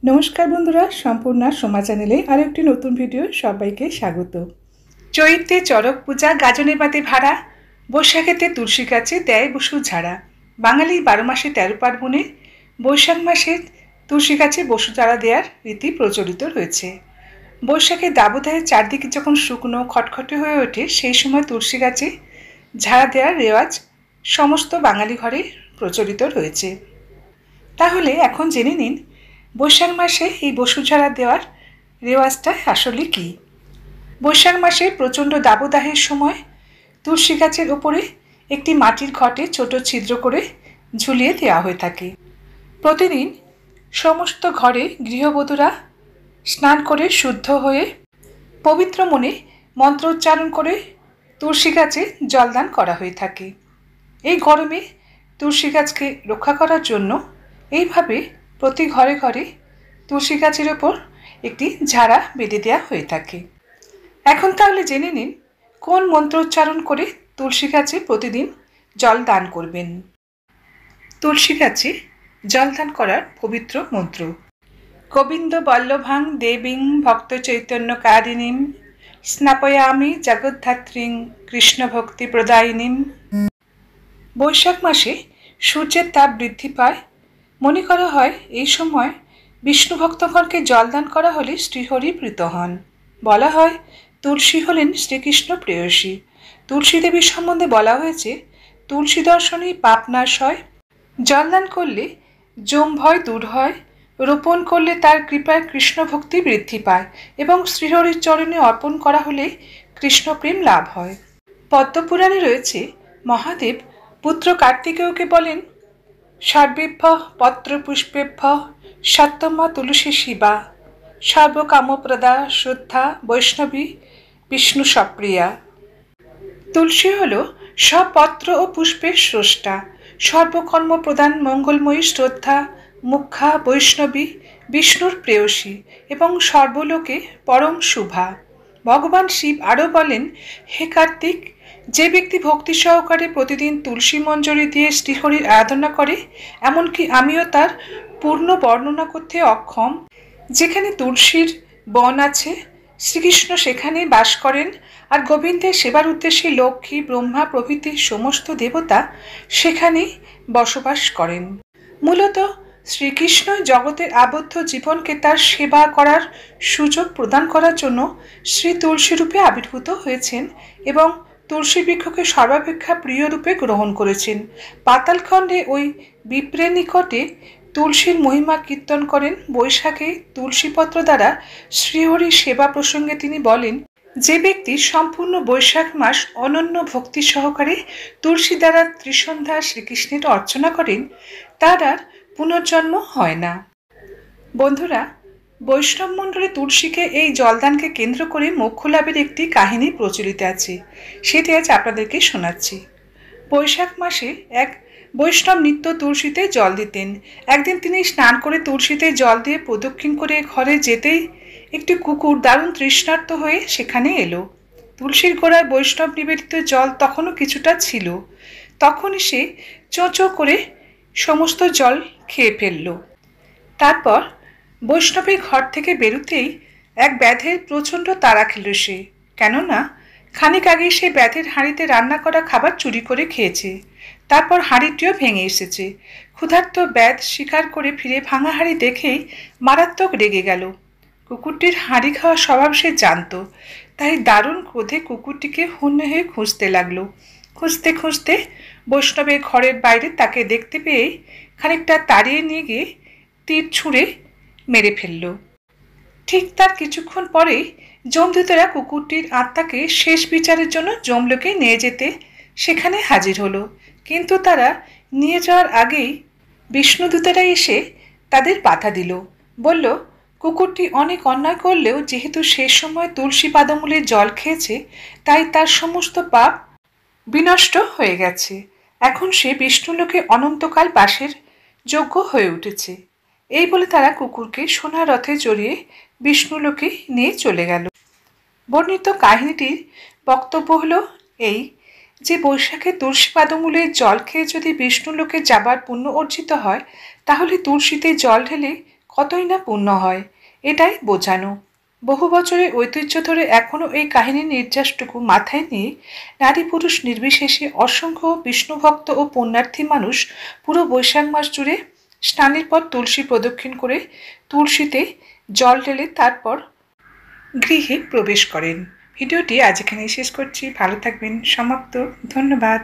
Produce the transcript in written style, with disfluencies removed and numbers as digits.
নমস্কার বন্ধুরা, সম্পূর্ণা সোমা চ্যানেলে আরও একটি নতুন ভিডিও সবাইকে স্বাগত। চৈত্রে চড়ক পূজা, গাজনে বাদে ভাড়া, বৈশাখেতে তুলসী গাছে দেয় বসু ঝাড়া। বাঙালির 12 মাসে 13 পার্বণে বৈশাখ মাসে তুলসী গাছে বসু ঝাড়া দেওয়ার রীতি প্রচলিত রয়েছে। বৈশাখের দাবদাহে চারদিকে যখন শুকনো খটখটে হয়ে ওঠে, সেই সময় তুলসী গাছে ঝাড়া দেওয়ার রেওয়াজ সমস্ত বাঙালি ঘরে প্রচলিত রয়েছে। তাহলে এখন জেনে নিন বৈশাখ মাসে এই বসু ঝাড়া দেওয়ার রেওয়াজটা আসলে কি। বৈশাখ মাসে প্রচণ্ড দাবদাহের সময় তুলসী গাছের ওপরে একটি মাটির ঘটে ছোট ছিদ্র করে ঝুলিয়ে দেওয়া হয়ে থাকে। প্রতিদিন সমস্ত ঘরে গৃহবধূরা স্নান করে শুদ্ধ হয়ে পবিত্র মনে মন্ত্র উচ্চারণ করে তুলসী গাছে জলদান করা হয়ে থাকে। এই গরমে তুলসী গাছকে রক্ষা করার জন্য এইভাবে প্রতি ঘরে ঘরে তুলসী গাছের ওপর একটি ঝাড়া বেঁধে দেওয়া হয়ে থাকে। এখন তাহলে জেনে নিন কোন মন্ত্র উচ্চারণ করে তুলসী গাছে প্রতিদিন জল দান করবেন। তুলসী গাছে জল দান করার পবিত্র মন্ত্র: গোবিন্দ বল্লভাং দেবীং ভক্ত চৈতন্য কারিণীম স্নাপয়ামি জগদ্ধাত্রীং কৃষ্ণ ভক্তি প্রদায়িনীম। বৈশাখ মাসে সূর্যের তাপ বৃদ্ধি পায়। মনে করা হয় এই সময় বিষ্ণু ভক্তগণকে জলদান করা হলে শ্রীহরি প্রীত হন। বলা হয় তুলসী হলেন শ্রীকৃষ্ণ প্রেয়সী। তুলসী দেবীর সম্বন্ধে বলা হয়েছে তুলসী দর্শনেই পাপ নাশ হয়, জলদান করলে যম ভয় দূর হয়, রোপণ করলে তার কৃপায় কৃষ্ণ ভক্তি বৃদ্ধি পায় এবং শ্রীহরির চরণে অর্পণ করা হলে কৃষ্ণপ্রেম লাভ হয়। পদ্মপুরাণে রয়েছে মহাদেব পুত্র কার্তিকেয়কে বলেন সর্বেভ্য পত্র পুষ্পেভ্য সত্যমা তুলসী শিবা সর্বকামপ্রদা শ্রদ্ধা বৈষ্ণবী বিষ্ণু সপ্রিয়া। তুলসী হল সব পত্র ও পুষ্পের স্রষ্টা, সর্বকর্ম প্রদান মঙ্গলময়ী শ্রদ্ধা মুখ্যা বৈষ্ণবী বিষ্ণুর প্রেয়সী এবং সর্বলোকে পরম শুভা। ভগবান শিব আরও বলেন, হে কার্তিক, যে ব্যক্তি ভক্তি সহকারে প্রতিদিন তুলসী মঞ্জরি দিয়ে শ্রীহরির আরাধনা করে, এমনকি আমিও তার পূর্ণ বর্ণনা করতে অক্ষম। যেখানে তুলসীর বন আছে শ্রীকৃষ্ণ সেখানে বাস করেন, আর গোবিন্দের সেবার উদ্দেশ্যে লক্ষ্মী ব্রহ্মা প্রভৃতি সমস্ত দেবতা সেখানেই বসবাস করেন। মূলত শ্রীকৃষ্ণ জগতের আবদ্ধ জীবনকে তার সেবা করার সুযোগ প্রদান করার জন্য শ্রী তুলসী রূপে আবির্ভূত হয়েছেন এবং তুলসী বৃক্ষকে সর্বাপেক্ষা প্রিয় রূপে গ্রহণ করেছেন। পাতালখণ্ডে ওই বিপ্রের নিকটে তুলসীর মহিমা কীর্তন করেন। বৈশাখে তুলসীপত্র দ্বারা শ্রীহরির সেবা প্রসঙ্গে তিনি বলেন, যে ব্যক্তি সম্পূর্ণ বৈশাখ মাস অনন্য ভক্তি সহকারে তুলসী দ্বারা ত্রিসন্ধ্যা শ্রীকৃষ্ণের অর্চনা করেন, তার আর পুনর্জন্ম হয় না। বন্ধুরা, বৈষ্ণব মণ্ডলে তুলসীকে এই জলদানকে কেন্দ্র করে মোক্ষ লাভের একটি কাহিনী প্রচলিত আছে, সেটি আজ আপনাদেরকে শোনাচ্ছি। বৈশাখ মাসে এক বৈষ্ণব নিত্য তুলসীতে জল দিতেন। একদিন তিনি স্নান করে তুলসীতে জল দিয়ে প্রদক্ষিণ করে ঘরে যেতেই একটি কুকুর দারুণ তৃষ্ণার্ত হয়ে সেখানে এলো। তুলসীর গোড়ায় বৈষ্ণব নিবেদিত জল তখনও কিছুটা ছিল। তখনই সে চোঁ করে সমস্ত জল খেয়ে ফেলল। তারপর বৈষ্ণবের ঘর থেকে বেরোতেই এক ব্যাধের প্রচণ্ড তাড়া খেল সে, কেননা খানিক আগে সে ব্যাধের হাঁড়িতে রান্না করা খাবার চুরি করে খেয়েছে। তারপর হাঁড়িটিও ভেঙে এসেছে। ক্ষুধার্ত ব্যাধ শিকার করে ফিরে ভাঙা হাঁড়ি দেখেই মারাত্মক রেগে গেল। কুকুরটির হাঁড়ি খাওয়া স্বভাব সে জানত, তাই দারুণ ক্রোধে কুকুরটিকে হন্যে হয়ে খুঁজতে লাগলো। খুঁজতে খুঁজতে বৈষ্ণবের ঘরের বাইরে তাকে দেখতে পেয়েই খানিকটা তাড়িয়ে নিয়ে গিয়ে তীর ছুঁড়ে মেরে ফেলল। ঠিক তার কিছুক্ষণ পরেই যমদূতেরা কুকুরটির আত্মাকে শেষ বিচারের জন্য যমলোকে নিয়ে যেতে সেখানে হাজির হলো। কিন্তু তারা নিয়ে যাওয়ার আগেই বিষ্ণুদূতেরা এসে তাদের বাধা দিল। বলল, কুকুরটি অনেক অন্যায় করলেও যেহেতু শেষ সময় তুলসী পাদমূলের জল খেয়েছে, তাই তার সমস্ত পাপ বিনষ্ট হয়ে গেছে। এখন সে বিষ্ণুলোকে অনন্তকাল বাসের যোগ্য হয়ে উঠেছে। এই বলে তারা কুকুরকে সোনার রথে চড়িয়ে বিষ্ণুলোকে নিয়ে চলে গেল। বর্ণিত কাহিনীটির বক্তব্য হলো এই যে বৈশাখে তুলসী পাদমূলের জল খেয়ে যদি বিষ্ণুলোকে যাবার পুণ্য অর্জিত হয়, তাহলে তুলসীতে জল ঢেলে কতই না পূর্ণ হয়, এটাই বোঝানো। বহু বছরের ঐতিহ্য ধরে এখনও এই কাহিনীর নির্যাসটুকু মাথায় নিয়ে নারী পুরুষ নির্বিশেষে অসংখ্য বিষ্ণুভক্ত ও পুণ্যার্থী মানুষ পুরো বৈশাখ মাস জুড়ে স্নানের পর তুলসী প্রদক্ষিণ করে তুলসীতে জল ঢেলে তারপর গৃহে প্রবেশ করেন। ভিডিওটি আজ এখানেই শেষ করছি। ভালো থাকবেন। সমাপ্ত। ধন্যবাদ।